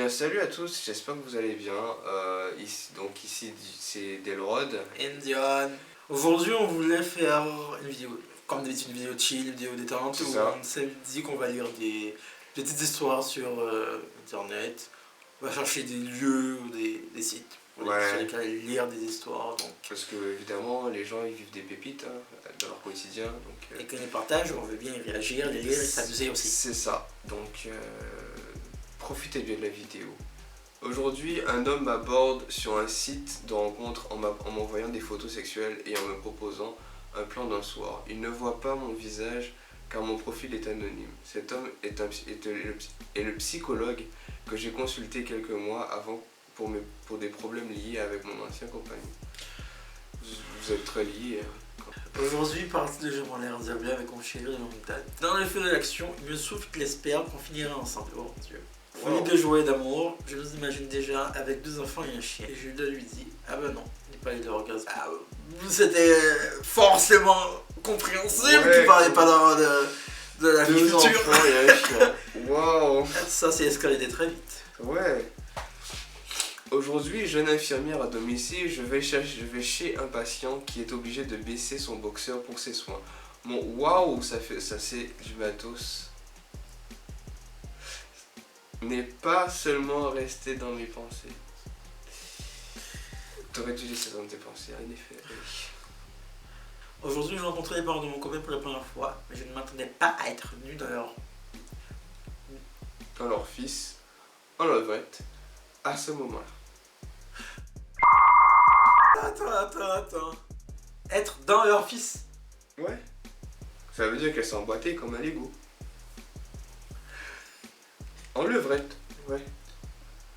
Salut à tous, j'espère que vous allez bien. Ici c'est Delrod. Indian. Aujourd'hui, on voulait faire une vidéo, comme d'habitude, une vidéo chill, une vidéo détente, où on s'est dit qu'on va lire des petites histoires sur internet. On va chercher des lieux ou des sites sur lesquels lire des histoires. Donc. Parce que évidemment, les gens ils vivent des pépites dans leur quotidien. Donc, et qu'on les partage, on veut bien y réagir, les lire et s'amuser aussi. C'est ça. Donc profitez bien de la vidéo. Aujourd'hui, un homme m'aborde sur un site de rencontre en m'envoyant des photos sexuelles et en me proposant un plan d'un soir. Il ne voit pas mon visage car mon profil est anonyme. Cet homme est le psychologue que j'ai consulté quelques mois avant pour des problèmes liés avec mon ancien compagnon. Vous êtes très liés. Aujourd'hui, partie de Je m'en l'air bien avec mon chéri de longue date. Dans le feu de l'action, il me souffle qu'il espère qu'on finira ensemble. Oh mon Dieu. Folie de joie et d'amour, je nous imagine déjà avec 2 enfants et un chien. Et Jules lui dit, ah ben non, il n'est pas eu de orgasme. Ah, c'était forcément compréhensible qu'il parlait pas de la vie future. Waouh. Ça c'est escaladé très vite. Ouais. Aujourd'hui, jeune infirmière à domicile, je vais chez un patient qui est obligé de baisser son boxeur pour ses soins. Mon waouh, ça c'est du matos. N'est pas seulement resté dans mes pensées. T'aurais dû laisser dans tes pensées, en effet. Oui. Aujourd'hui, j'ai rencontré les parents de mon copain pour la première fois, mais je ne m'attendais pas à être nu dans leur fils, en levrette, à ce moment-là. Attends. Être dans leur fils. Ouais. Ça veut dire qu'elle s'est emboîtée comme un Lego. En levrette, ouais.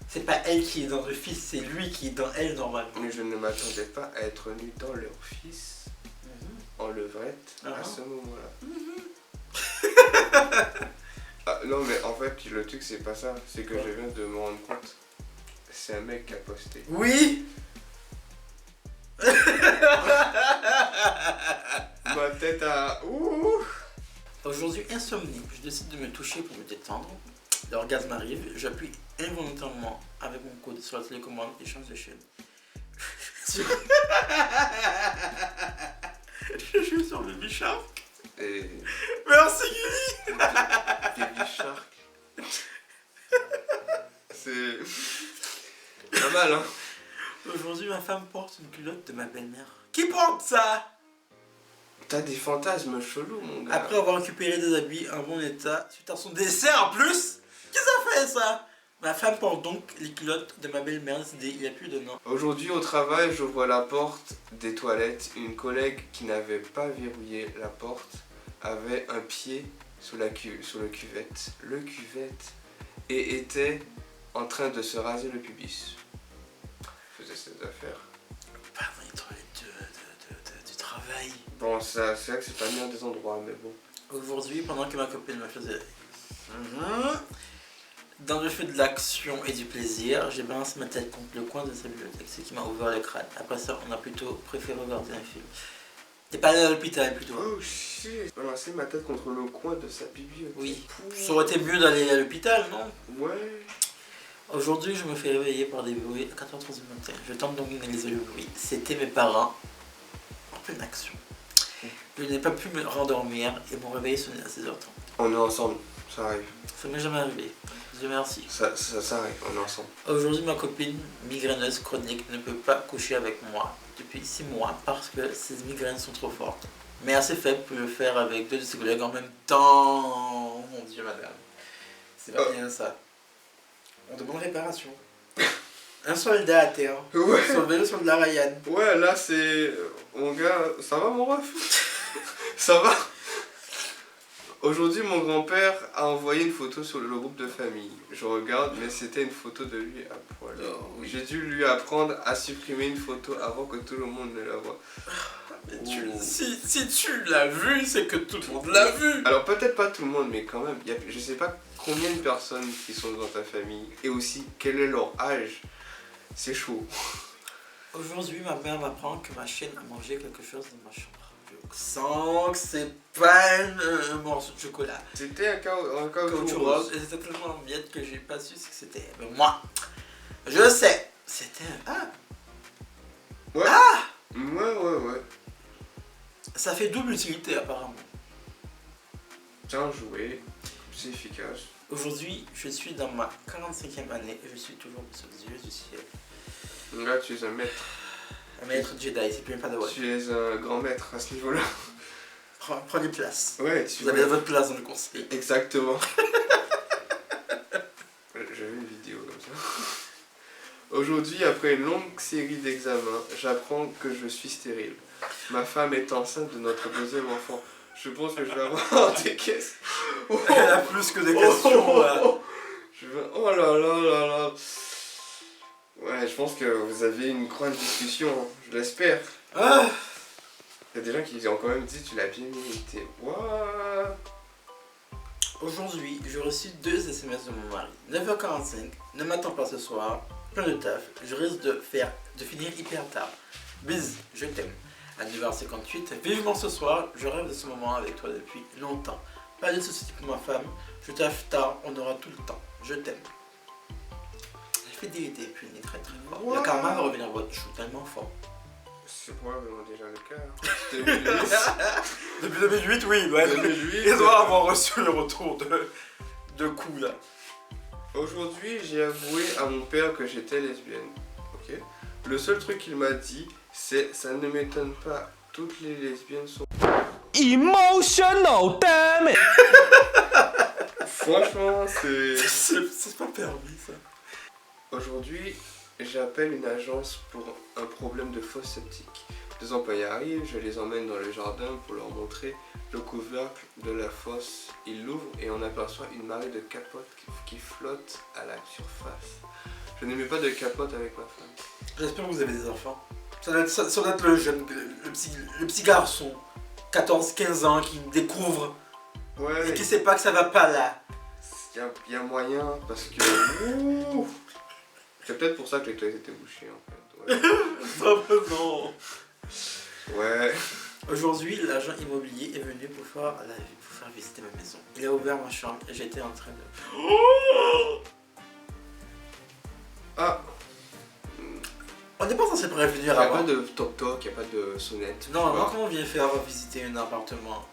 C'est pas elle qui est dans le fils, c'est lui qui est dans elle normalement. Mais je ne m'attendais pas à être nu dans leur fils, en levrette, à ce moment-là. Ah, non mais en fait, le truc c'est pas ça, c'est que je viens de me rendre compte. C'est un mec qui a posté. Oui. Ma tête a... Ouh. Aujourd'hui, insomnie, je décide de me toucher pour me détendre. L'orgasme arrive, j'appuie involontairement avec mon coude sur la télécommande et change de chaîne. Je joue sur Baby Shark. Et... Merci Gilly. Baby Shark. C'est... pas mal, hein. Aujourd'hui, ma femme porte une culotte de ma belle-mère. Qui porte ça? T'as des fantasmes chelous, mon gars. Après avoir récupéré des habits en bon état, suite à son décès en plus. Qu'est-ce que ça fait ça? Ma femme porte donc les culottes de ma belle-mère, il n'y a plus de nom. Aujourd'hui au travail, j'ouvre la porte des toilettes. Une collègue qui n'avait pas verrouillé la porte avait un pied sur le cuvette. Et était en train de se raser le pubis. Faisait ses affaires. Pas dans les toilettes du travail. Bon, c'est vrai que c'est pas bien des endroits, mais bon. Aujourd'hui, pendant que ma copine me faisait... Dans le feu de l'action et du plaisir, j'ai balancé ma tête contre le coin de sa bibliothèque, ce qui m'a ouvert le crâne. Après ça, on a plutôt préféré regarder un film. T'es pas allé à l'hôpital plutôt? Oh shit, j'ai balancé ma tête contre le coin de sa bibliothèque. Oui, ça aurait été mieux d'aller à l'hôpital, non? Ouais. Aujourd'hui, je me fais réveiller par des bruits à 4h30 du matin. Je tente d'analyser le bruit. C'était mes parents en pleine action. Je n'ai pas pu me rendormir et mon réveil sonnait à 16h30. On est ensemble, ça arrive. Ça m'est jamais arrivé. Dieu merci. Ça arrive, on est ensemble. Aujourd'hui, ma copine migraineuse chronique ne peut pas coucher avec moi depuis 6 mois parce que ses migraines sont trop fortes. Mais assez faible pour le faire avec 2 de ses collègues en même temps. Oh mon Dieu, madame. C'est pas bien ça. On demande réparation. Un soldat à terre. Ouais. Sauver le soldat Ryan. Ouais, là c'est... Mon gars, ça va mon ref? Ça va? Aujourd'hui, mon grand-père a envoyé une photo sur le groupe de famille. Je regarde, mais c'était une photo de lui à poil. Oh, oui. J'ai dû lui apprendre à supprimer une photo avant que tout le monde ne la voie. Mais si tu l'as vu, c'est que tout le monde l'a vu. Alors peut-être pas tout le monde, mais quand même, je sais pas combien de personnes qui sont dans ta famille et aussi quel est leur âge. C'est chaud. Aujourd'hui, ma mère m'apprend que ma chienne a mangé quelque chose dans ma chambre. Je sens que c'est pas un morceau de chocolat. C'était un caoutchouc Rose. rose. Et c'était tellement en miettes que j'ai pas su ce que c'était. Mais moi, je sais. C'était un... Ouais. Ah, Ouais. ça fait double utilité apparemment. Bien joué. C'est efficace. Aujourd'hui, je suis dans ma 45e année et je suis toujours sous les yeux du ciel. Là, tu es un maître. Un maître Jedi, c'est plus même pas de ouais. Tu es un grand maître à ce niveau-là. Prenez place. Ouais, Vous avez votre place dans le conseil. Exactement. J'avais une vidéo comme ça. Aujourd'hui, après une longue série d'examens, j'apprends que je suis stérile. Ma femme est enceinte de notre deuxième enfant. Je pense que je vais avoir des caisses. Oh, Elle a plus que des questions. Là. Je vais... Oh là là là là. Ouais, je pense que vous avez une grande discussion, hein. Je l'espère. Ah. Il y a des gens qui ont quand même dit tu l'as bien mérité. What? Aujourd'hui, j'ai reçu 2 SMS de mon mari. 9h45, ne m'attends pas ce soir, plein de taf, je risque de finir hyper tard. Bis, je t'aime. À 9h58, vivement ce soir, je rêve de ce moment avec toi depuis longtemps. Pas de soucis pour ma femme, je taffe tard, on aura tout le temps. Je t'aime. La fidélité est punie très très fort. Wow. Le karma va revenir votre chou tellement fort. C'est probablement déjà le cas. Hein. 2008. Depuis 2008, oui, ouais. 2008, Il doit avoir reçu le retour de coups là. Aujourd'hui, j'ai avoué à mon père que j'étais lesbienne. Ok. Le seul truc qu'il m'a dit, c'est ça ne m'étonne pas, toutes les lesbiennes sont. Emotional, damn it! Franchement, c'est. C'est pas permis ça. Aujourd'hui, j'appelle une agence pour un problème de fosse septique. 2 employés arrivent, je les emmène dans le jardin pour leur montrer le couvercle de la fosse. Ils l'ouvrent et on aperçoit une marée de capotes qui flotte à la surface. Je n'aimais pas de capote avec ma femme. J'espère que vous avez des enfants. Ça doit être le jeune, le petit garçon, 14-15 ans, qui découvre Ouais, et qui sait pas que ça va pas là. il y a moyen parce que. Ouh, c'est peut-être pour ça que les toilettes étaient bouchées en fait. Ouais. Non. Ouais. Aujourd'hui, l'agent immobilier est venu pour faire visiter ma maison. Il a ouvert ma chambre et j'étais en train de... Ah, On n'est pas censé il prévenir n'y a avant. pas de toc-toc, il n'y a pas de sonnette. Non, tu avant vois. quand on vient faire visiter un appartement,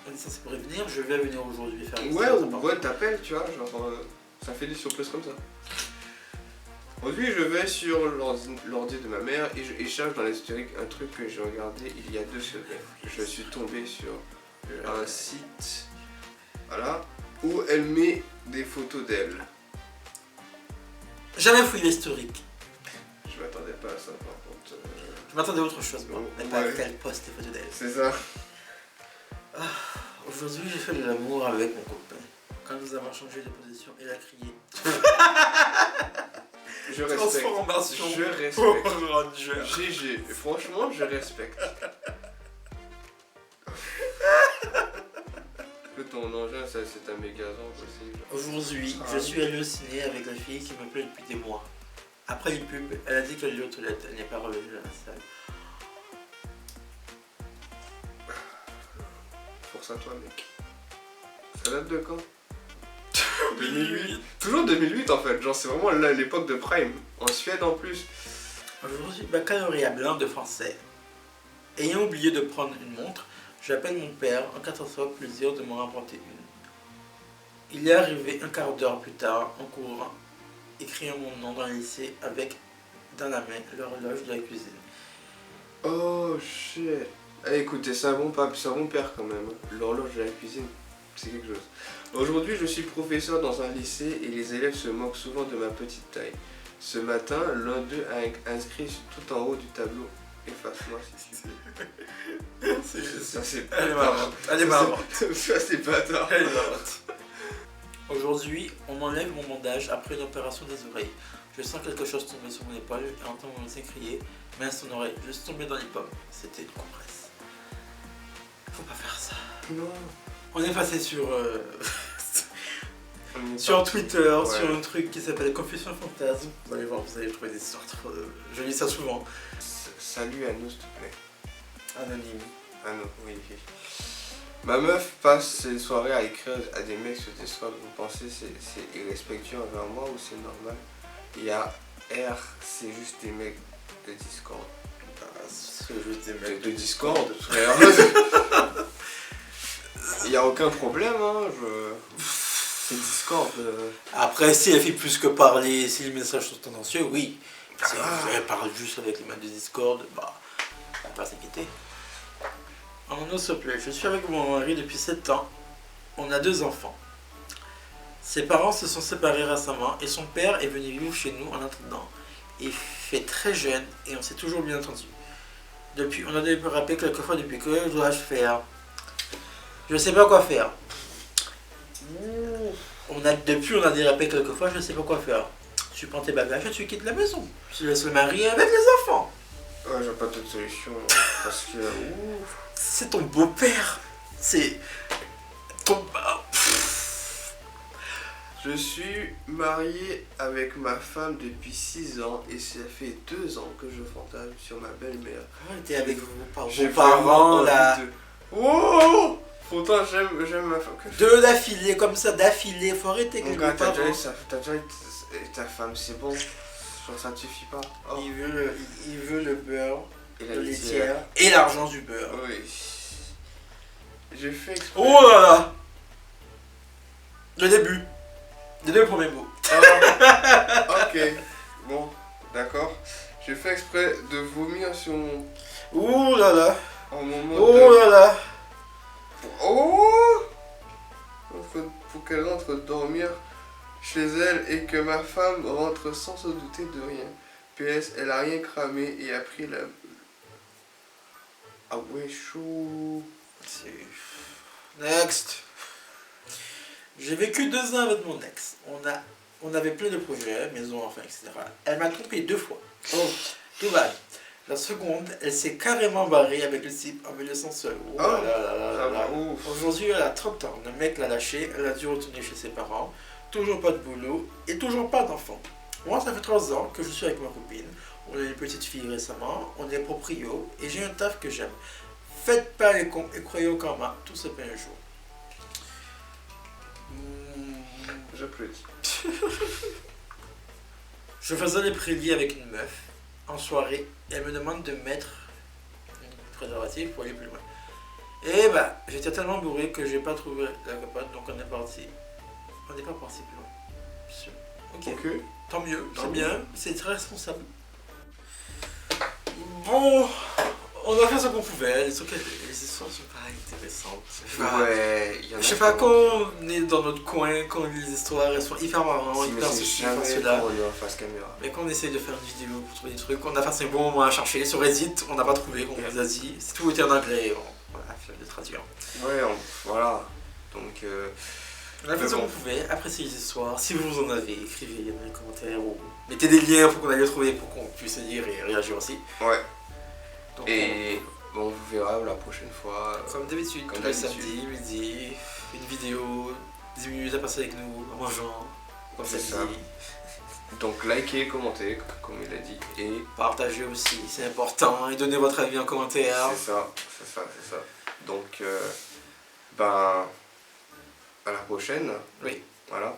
on est censé prévenir, je vais venir aujourd'hui faire visiter Ouais, votre ou appartement. ouais, t'appelles, tu vois, genre ça fait des surprises comme ça. Aujourd'hui, je vais sur l'ordi de ma mère et je cherche dans l'historique un truc que j'ai regardé il y a 2 semaines. Je suis tombé sur un site, voilà, où elle met des photos d'elle. Jamais fouillé l'historique. Je m'attendais pas à ça par contre. Je m'attendais à autre chose, moi. Oh, Mais pas ouais. qu'elle poste des photos d'elle. C'est ça. Aujourd'hui, j'ai fait de l'amour avec mon copain. Quand nous avons changé de position, il a crié. Je respecte. Transformation. Je respecte. Power Ranger. GG. Franchement, je respecte. Que ton engin, ça, c'est un mégazord possible. Aujourd'hui, je suis allé au ciné avec la fille qui m'appelait depuis des mois. Après une pub, elle a dit qu'elle est aux toilettes, elle n'est pas revenue dans la salle. Force à toi, mec. Ça date de quand? 2008. Toujours 2008 en fait, genre c'est vraiment l'époque de Prime. En Suède en plus. Aujourd'hui, baccalauréat blanc de français. Ayant oublié de prendre une montre, j'appelle mon père en 14 fois plaisir de m'en rapporter une. Il est arrivé un quart d'heure plus tard en courant, écrivant mon nom dans le lycée avec dans la main l'horloge de la cuisine. Oh shit. Eh, écoutez, c'est un bon pape, c'est un bon père quand même. L'horloge de la cuisine, c'est quelque chose. Aujourd'hui, je suis professeur dans un lycée et les élèves se moquent souvent de ma petite taille. Ce matin, l'un d'eux a inscrit tout en haut du tableau: efface-moi si tu veux. Ça c'est Elle est marrante. Elle est marrante. Ça c'est bâtard. Elle est marrante. Aujourd'hui, on m'enlève mon bandage après une opération des oreilles. Je sens quelque chose tomber sur mon épaule et entends mon médecin crier: mince, ton oreille, je suis tombé dans les pommes. C'était une compresse. Faut pas faire ça. Non. On est passé sur On est sur pas- Twitter, Ouais. sur un truc qui s'appelle Confession Fantasme. Vous allez voir, vous allez trouver des histoires trop... Je lis ça souvent. Salut à nous s'il te plaît. Anonyme. Ah non, oui. Ma meuf passe ses soirées à écrire à des mecs sur Discord. Vous pensez c'est irrespectueux envers moi ou c'est normal? Il y a R, c'est juste des mecs de Discord. C'est juste des mecs De Discord, frère. Il n'y a aucun problème, hein. C'est Discord. Après, si elle fait plus que parler, si les messages sont tendancieux, oui. Si elle parle juste avec les mecs de Discord, bah, elle va pas s'inquiéter. En s'il te plaît, je suis avec mon mari depuis 7 ans. On a 2 enfants. Ses parents se sont séparés récemment et son père est venu vivre chez nous en attendant. Il fait très jeune et on s'est toujours bien entendu. Depuis, on a dû rappeler quelquefois depuis que dois-je faire. Je sais pas quoi faire. Depuis, on a dérapé quelquefois, je sais pas quoi faire. Tu prends tes bagages et tu quittes la maison. Tu laisses le mari avec les enfants. Ouais, j'ai pas d'autre solution. Parce que. C'est ton beau-père. C'est. Ton. Je suis marié avec ma femme depuis 6 ans et ça fait 2 ans que je fantasme sur ma belle-mère. Ouais, t'es avec vos J'ai parents là. Oh! Pourtant, j'aime ma femme. 2 d'affilée, comme ça, d'affilée. Faut arrêter que Mon les gars, t'as parents. déjà eu ta femme, c'est bon. Genre, ça te suffit pas. Oh. Il veut le beurre, Et le laitière et l'argent du beurre. Oui. J'ai fait exprès. Oh là là! Le début. Les 2 premiers mots. Ok. Bon, d'accord. J'ai fait exprès de vomir sur mon. Ouh là là. En moment Oh là là. Oh! Pour qu'elle rentre dormir chez elle et que ma femme rentre sans se douter de rien. PS, elle a rien cramé et a pris la. Ah ouais, chaud. Next. J'ai vécu 2 ans avec mon ex. On avait plein de projets, maison, enfants, etc. Elle m'a trompé 2 fois. Oh, tout va. La seconde, elle s'est carrément barrée avec le type en me laissant seule. Oh là là là là. Aujourd'hui, elle a 30 ans. Le mec l'a lâché, elle a dû retourner chez ses parents. Toujours pas de boulot et toujours pas d'enfant. Moi, ça fait 3 ans que je suis avec ma copine. On a une petite fille récemment, on est proprio et j'ai un taf que j'aime. Faites pas les cons et croyez au karma, tout se paie un jour. J'applaudis. Je faisais les prélis avec une meuf en soirée et elle me demande de mettre une préservatif pour aller plus loin. Et bah, j'étais tellement bourré que j'ai pas trouvé la capote, donc on est parti. On n'est pas parti plus loin. Ok. Tant mieux, c'est bien, c'est très responsable. Bon, on a fait ce qu'on pouvait, les histoires sont pas intéressantes. Ouais, il y en a. Je sais pas, quand on est dans notre coin, quand on lit les histoires, elles sont hyper marrantes, hyper ceci, hyper cela. Mais quand on essaye de faire une vidéo pour trouver des trucs, on a passé un bon moment à chercher. Sur Reddit, on n'a pas trouvé, on vous a dit. Tout était en anglais, on a fait de traduire. Ouais, voilà. Donc. On a fait ce qu'on pouvait, appréciez les histoires. Si vous en avez, écrivez dans les commentaires ou mettez des liens pour qu'on aille les trouver pour qu'on puisse lire et réagir aussi. Ouais. Donc, et on vous verra la prochaine fois. Comme d'habitude, tous les samedis, midi, une vidéo, 10 minutes à passer avec nous, en mangeant, comme C'est ça. Donc likez, commentez, comme il a dit, et partagez aussi, c'est important, et donnez votre avis en commentaire. C'est ça. Donc, ben, à la prochaine. Oui. Voilà.